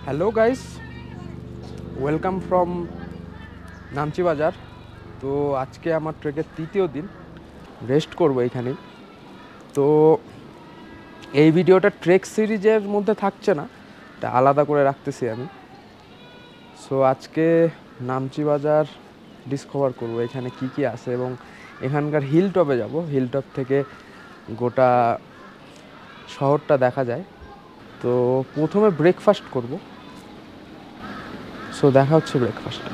Hello guys, welcome from Namchi বাজার। তো আজকে আমার ট্রেকের তৃতীয় দিন, রেস্ট করব এখানে। তো এই ভিডিওটা ট্রেক সিরিজের মধ্যে থাকছে না, এটা আলাদা করে রাখতেছি আমি। সো আজকে নামচি বাজার ডিসকভার করব, এখানে কি কি আছে এবং এখানকার হিল টপে যাব। হিল টপ থেকে গোটা শহরটা দেখা যায়। তো প্রথমে ব্রেকফাস্ট করব। সো দেখা হচ্ছে ব্রেকফাস্টে।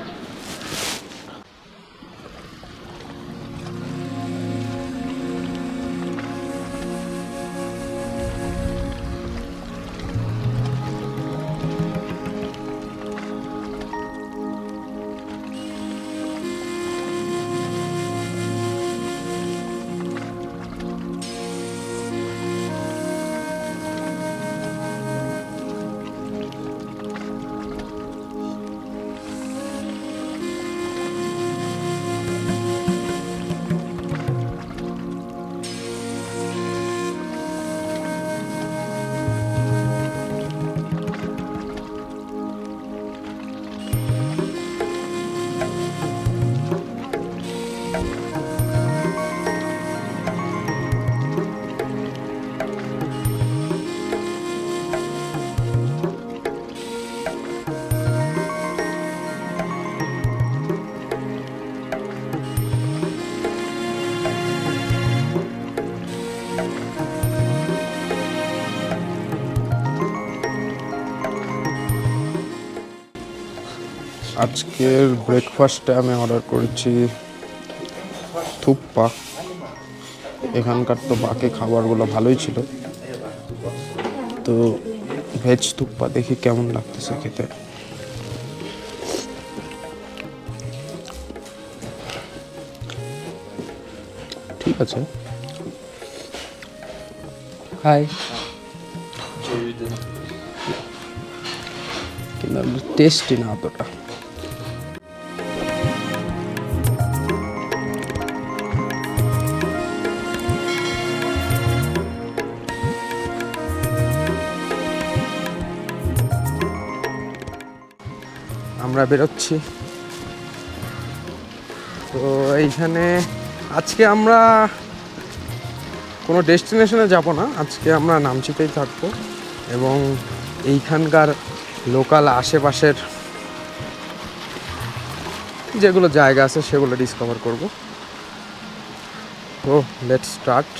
আজকের ব্রেকফাস্টে আমি অর্ডার করেছি থুপ্পা। এখানকার তো বাকি খাবারগুলো ভালোই ছিল, তো ভেজ থুপ্পা দেখি কেমন লাগতেছে খেতে। ঠিক আছে, হাই। কিন্তু টেস্টি না অতটা। আমরা বেরোচ্ছি। তো এইখানে আজকে আমরা কোনো ডেস্টিনেশনে যাব না, আজকে আমরা নামচিতেই থাকবো এবং এইখানকার লোকাল আশেপাশের যেগুলো জায়গা আছে সেগুলো ডিসকভার করব। তো লেটস স্টার্ট।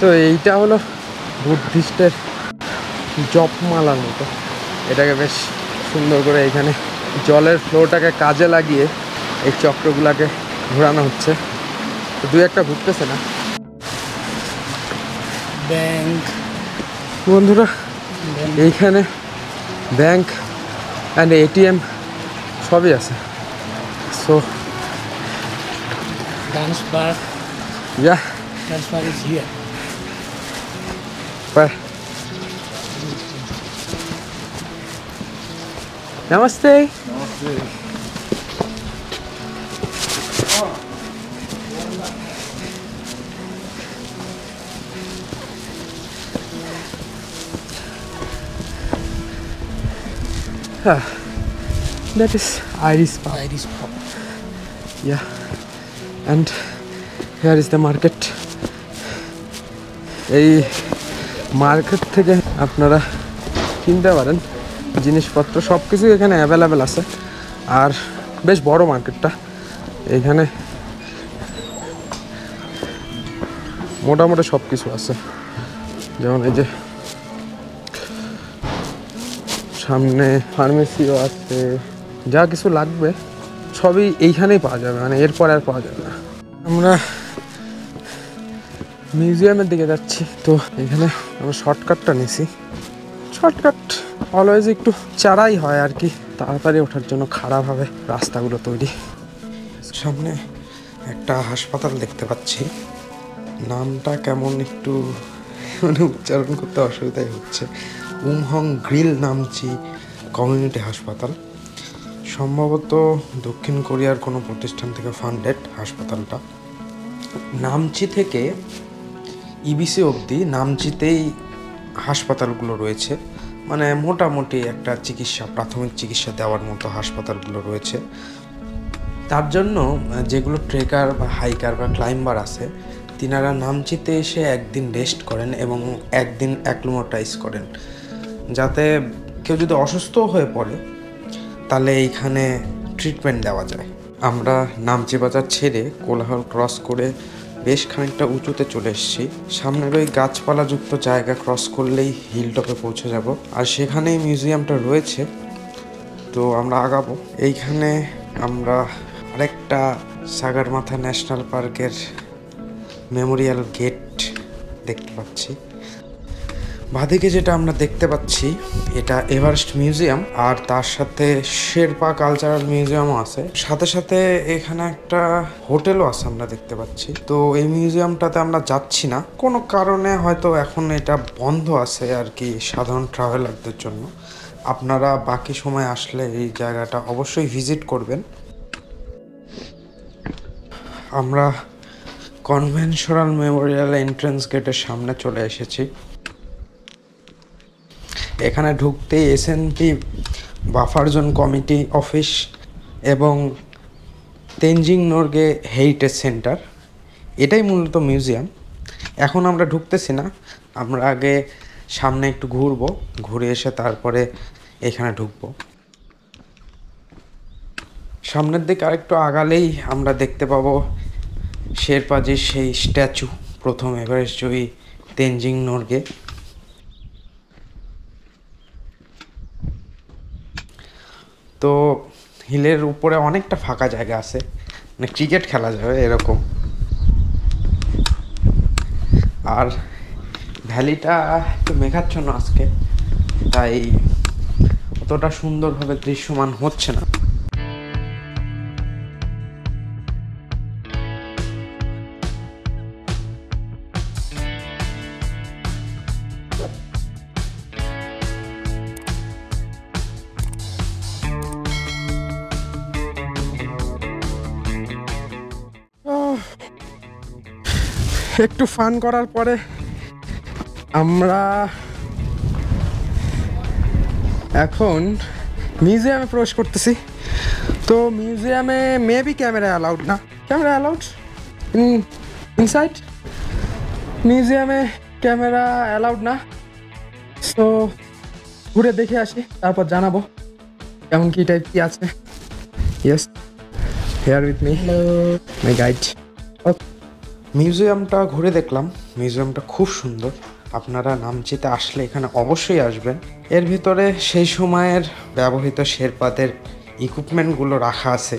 তো এইটা হলো বুদ্ধিস্টের জপমালার মতো। এটাকে বেশ সুন্দর করে এখানে জলের ফ্লোটাকে কাজে লাগিয়ে এই চক্রগুলোকে ঘোরানো হচ্ছে। তো দুই একটা ঘুরতেছে না। ব্যাংক বন্ধুরা, এইখানে ব্যাংক অ্যান্ড এটিএম সবই আছে। So dance park yeah is here. Bye. Namaste. Namaste. That is Iris Pub. Iris Pub. Yeah. And here is the market. এই মার্কেট থেকে আপনারা কিনতে পারেন জিনিসপত্র, সব কিছু এখানে অ্যাভেলেবেল আছে। আর বেশ বড় মার্কেটটা, এখানে মোটামুটি সব কিছু আছে। যেমন এই যে সামনে ফার্মেসিও আছে, যা কিছু লাগবে সবই এইখানেই পাওয়া যাবে, মানে এরপর আর পাওয়া যাবে না। আমরা মিউজিয়ামের দিকে যাচ্ছি, তো এখানে আমরা শর্টকাটটা নিছি। শর্টকাট অলওয়েজ একটু চারাই হয় আর কি, তাড়াতাড়ি ওঠার জন্য খারাপভাবে রাস্তাগুলো তৈরি। সামনে একটা হাসপাতাল দেখতে পাচ্ছি, নামটা কেমন একটু মানে উচ্চারণ করতে অসুবিধাই হচ্ছে। উমহং গ্রিল নামচি কমিউনিটি হাসপাতাল, সম্ভবত দক্ষিণ কোরিয়ার কোনো প্রতিষ্ঠান থেকে ফান্ডেড হাসপাতালটা। নামচি থেকে ইবিসি অবধি নামচিতেই হাসপাতালগুলো রয়েছে, মানে মোটামুটি একটা প্রাথমিক চিকিৎসা দেওয়ার মতো হাসপাতালগুলো রয়েছে। তার জন্য যেগুলো ট্রেকার বা হাইকার বা ক্লাইম্বার আছে, তিনারা নামচিতে এসে একদিন রেস্ট করেন এবং একদিন অ্যাক্লিমেটাইজ করেন, যাতে কেউ যদি অসুস্থ হয়ে পড়ে তাহলে এইখানে ট্রিটমেন্ট দেওয়া যায়। আমরা নামচি বাজার ছেড়ে কোলাহল ক্রস করে বেশ খানিকটা উঁচুতে চলে এসেছি। সামনের ওই গাছপালাযুক্ত জায়গা ক্রস করলেই হিল টপে পৌঁছে যাব, আর সেখানেই মিউজিয়ামটা রয়েছে। তো আমরা আগাবো। এইখানে আমরা আরেকটা সাগারমাথা ন্যাশনাল পার্কের মেমোরিয়াল গেট দেখতে পাচ্ছি। বাঁদিকে যেটা আমরা দেখতে পাচ্ছি এটা এভারেস্ট মিউজিয়াম, আর তার সাথে শেরপা কালচারাল মিউজিয়ামও আছে। সাথে সাথে এখানে একটা হোটেলও আছে আমরা দেখতে পাচ্ছি। তো এই মিউজিয়ামটাতে আমরা যাচ্ছি না, কোনো কারণে হয়তো এখন এটা বন্ধ আছে আর কি, সাধারণ ট্রাভেলারদের জন্য। আপনারা বাকি সময় আসলে এই জায়গাটা অবশ্যই ভিজিট করবেন। আমরা কনভেনশনাল মেমোরিয়াল এন্ট্রান্স গেটের সামনে চলে এসেছি। এখানে ঢুকতেই S&P buffer zone committee office এবং তেনজিং নোরগে হেরিটেজ সেন্টার, এটাই মূলত মিউজিয়াম। এখন আমরা ঢুকতেছি না, আমরা আগে সামনে একটু ঘুরবো, ঘুরে এসে তারপরে এখানে ঢুকবো। সামনের দিকে আরেকটু আগালেই আমরা দেখতে পাবো শেরপাজির সেই স্ট্যাচু, প্রথম এভারেস্ট জয়ী তেনজিং নোরগে। তো হিলের উপরে অনেকটা ফাঁকা জায়গা আছে, মানে ক্রিকেট খেলা যাবে এরকম। আর ভ্যালিটা একটু মেঘাচ্ছন্ন আজকে, তাই অতটা সুন্দরভাবে দৃশ্যমান হচ্ছে না। একটু ফান করার পরে আমরা এখন মিউজিয়ামে প্রবেশ করতেছি। তো মিউজিয়ামে মেবি ক্যামেরা অ্যালাউড না, ক্যামেরা অ্যালাউড ইনসাইড মিউজিয়ামে, ক্যামেরা অ্যালাউড না। সো ঘুরে দেখে আসি, তারপর জানাবো কেমন কী টাইপ কী আছে। Yes, here with me my guide. মিউজিয়ামটা ঘুরে দেখলাম, মিউজিয়ামটা খুব সুন্দর। আপনারা নামচিতে আসলে এখানে অবশ্যই আসবেন। এর ভিতরে সেই সময়ের ব্যবহৃত শেরপাদের ইকুইপমেন্টগুলো রাখা আছে,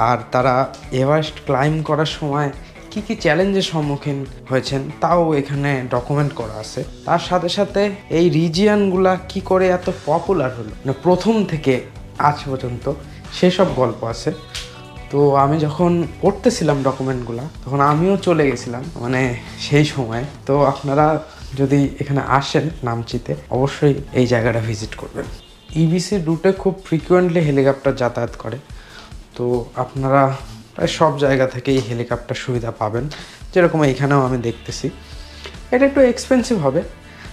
আর তারা এভারেস্ট ক্লাইম্ব করার সময় কি কি চ্যালেঞ্জের সম্মুখীন হয়েছেন তাও এখানে ডকুমেন্ট করা আছে। তার সাথে সাথে এই রিজিয়নগুলা কি করে এত পপুলার হলো, মানে প্রথম থেকে আজ পর্যন্ত সেসব গল্প আছে। তো আমি যখন পড়তেছিলাম ডকুমেন্টগুলো, তখন আমিও চলে গেছিলাম মানে সেই সময়। তো আপনারা যদি এখানে আসেন নামচিতে, অবশ্যই এই জায়গাটা ভিজিট করবেন। ইবিসির রুটে খুব ফ্রিকুয়েন্টলি হেলিকপ্টার যাতায়াত করে, তো আপনারা প্রায় সব জায়গা থেকেই হেলিকপ্টার সুবিধা পাবেন, যেরকম এইখানেও আমি দেখতেছি। এটা একটু এক্সপেন্সিভ হবে,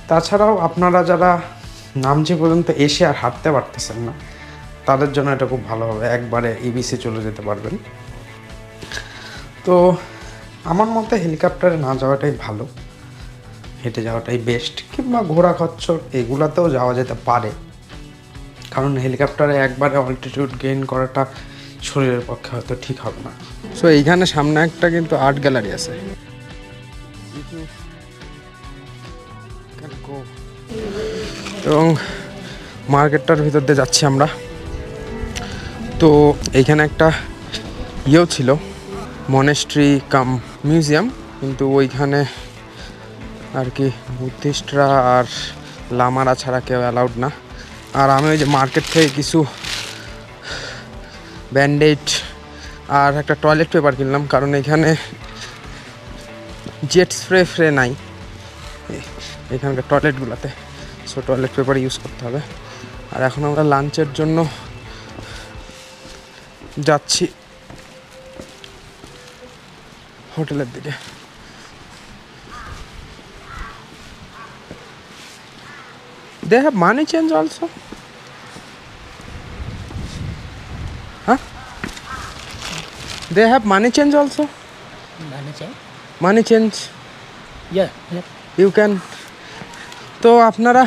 তাছাড়াও আপনারা যারা নামচি পর্যন্ত এসে আর হাঁটতে পারতেছেন না, তাদের জন্য এটা খুব ভালো হবে, একবারে ইবিসি চলে যেতে পারবেন। তো আমার মতে হেলিকপ্টারে না যাওয়াটাই ভালো, হেঁটে যাওয়াটাই বেস্ট, কিংবা ঘোড়া খচ্চর এগুলাতেও যাওয়া যেতে পারে, কারণ হেলিকপ্টারে একবারে অল্টিটিউড গেইন করাটা শরীরের পক্ষে হয়তো ঠিক হবে না। সো এইখানে সামনে একটা কিন্তু আর্ট গ্যালারি আছে, এবং মার্কেটটার ভিতর দিয়ে যাচ্ছি আমরা। তো এইখানে একটা ইয়েও ছিল, মনেস্ট্রি কাম মিউজিয়াম, কিন্তু ওইখানে আর কি বুদ্ধিস্টরা আর লামারা ছাড়া কেউ অ্যালাউড না। আর আমি ওই যে মার্কেট থেকে কিছু ব্যান্ডেড আর একটা টয়লেট পেপার কিনলাম, কারণ এখানে জেট স্প্রে নাই এখানকার টয়লেটগুলোতে। সো টয়লেট পেপার ইউজ করতে হবে। আর এখন আমরা লাঞ্চের জন্য যাচ্ছি হোটেলের দিকে। They have money change also? Huh? They have money change also? Manager? Money change? Yeah, yeah. You can. তো আপনারা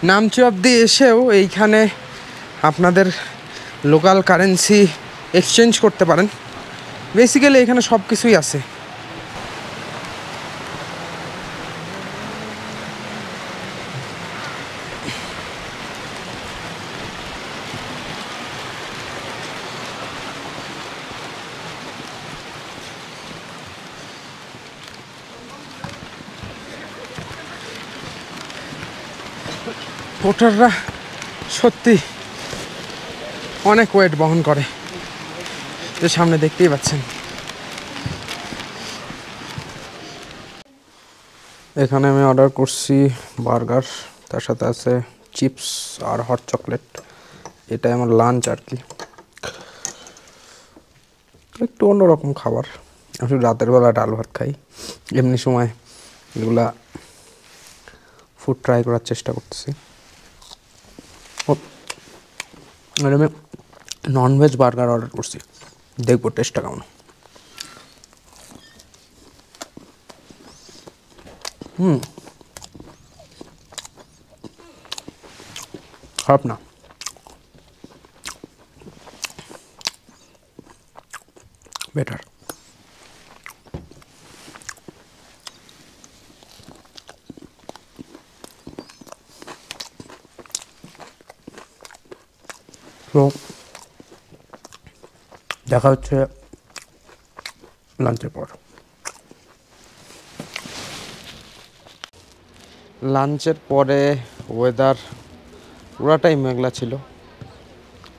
নামচি অবধি এসেও এইখানে আপনাদের লোকাল কারেন্সি এক্সচেঞ্জ করতে পারেন। বেসিক্যালি এখানে সব কিছুই আছে। পোর্টাররা সত্যি অনেক ওয়েট বহন করে, যে সামনে দেখতেই পাচ্ছেন। এখানে আমি অর্ডার করছি বার্গার, তার সাথে আছে চিপস আর হট চকলেট। এটাই আমার লাঞ্চ আর কি, একটু অন্যরকম খাবার। আমি রাতের বেলা ডাল ভাত খাই, এমনি সময় এগুলা ফুড ট্রাই করার চেষ্টা করতেছি। আমি ননভেজ বার্গার অর্ডার করছি, দেখবো টেস্টটা কেমন। খারাপ না। বেটার। তো দেখা হচ্ছে লাঞ্চের পর। লাঞ্চের পরে ওয়েদার পুরাটাই মেঘলা ছিল,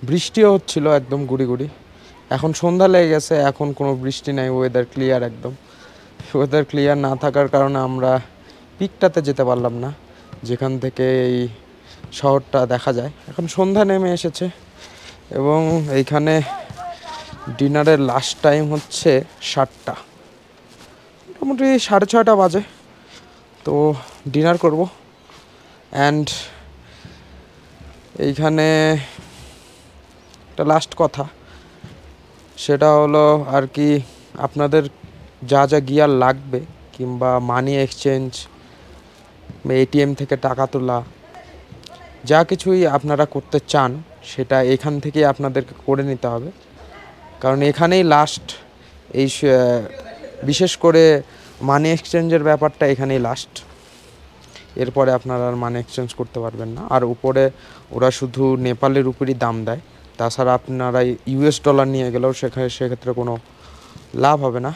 বৃষ্টিও হচ্ছিল একদম গুড়ি গুড়ি। এখন সন্ধ্যা লেগে গেছে, এখন কোনো বৃষ্টি নাই, ওয়েদার ক্লিয়ার একদম। ওয়েদার ক্লিয়ার না থাকার কারণে আমরা পিকটাতে যেতে পারলাম না, যেখান থেকে এই শহরটা দেখা যায়। এখন সন্ধ্যা নেমে এসেছে এবং এইখানে ডিনারের লাস্ট টাইম হচ্ছে 7টা, মোটামুটি 6:30 বাজে। তো ডিনার করব। অ্যান্ড এইখানে একটা লাস্ট কথা, সেটা হলো আর কি, আপনাদের যা যা গিয়ার লাগবে কিংবা মানি এক্সচেঞ্জ বা এটিএম থেকে টাকা তোলা, যা কিছুই আপনারা করতে চান সেটা এখান থেকেই আপনাদেরকে করে নিতে হবে। কারণ এখানেই লাস্ট, এই বিশেষ করে মানি এক্সচেঞ্জের ব্যাপারটা এখানেই লাস্ট। এরপরে আপনারা আর মানি এক্সচেঞ্জ করতে পারবেন না। আর উপরে ওরা শুধু নেপালের উপরই দাম দেয়, তাছাড়া আপনারা ইউএস ডলার নিয়ে গেলেও সেক্ষেত্রে কোনো লাভ হবে না।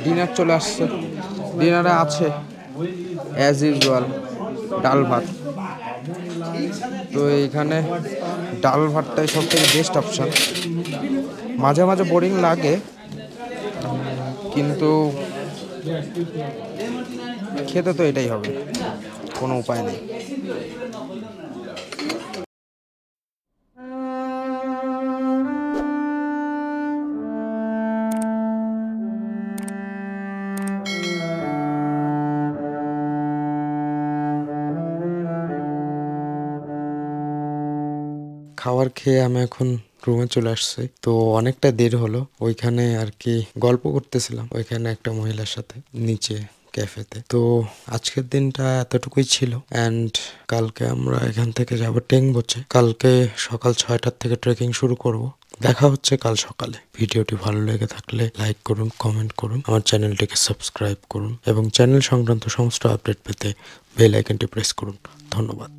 ডিনার চলে আসছে, ডিনারে আছে অ্যাজ ইউজুয়াল ডাল ভাত। তো এইখানে ডাল ভাতটাই সবথেকে বেস্ট অপশান। মাঝে মাঝে বোরিং লাগে, কিন্তু খেতে তো এটাই হবে, কোনো উপায় নেই। খাবার খেয়ে আমি এখন রুমে চলে আসছি। তো অনেকটা দেরি হলো, ওইখানে আর কি গল্প করতেছিলাম ওইখানে একটা মহিলার সাথে নিচে ক্যাফেতে। তো আজকের দিনটা এতটুকুই ছিল। অ্যান্ড কালকে আমরা এখান থেকে যাব টেংবোচে। কালকে সকাল 6টার থেকে ট্রেকিং শুরু করব। দেখা হচ্ছে কাল সকালে। ভিডিওটি ভালো লেগে থাকলে লাইক করুন, কমেন্ট করুন, আমার চ্যানেলটিকে সাবস্ক্রাইব করুন এবং চ্যানেল সংক্রান্ত সমস্ত আপডেট পেতে বেল আইকনটি প্রেস করুন। ধন্যবাদ।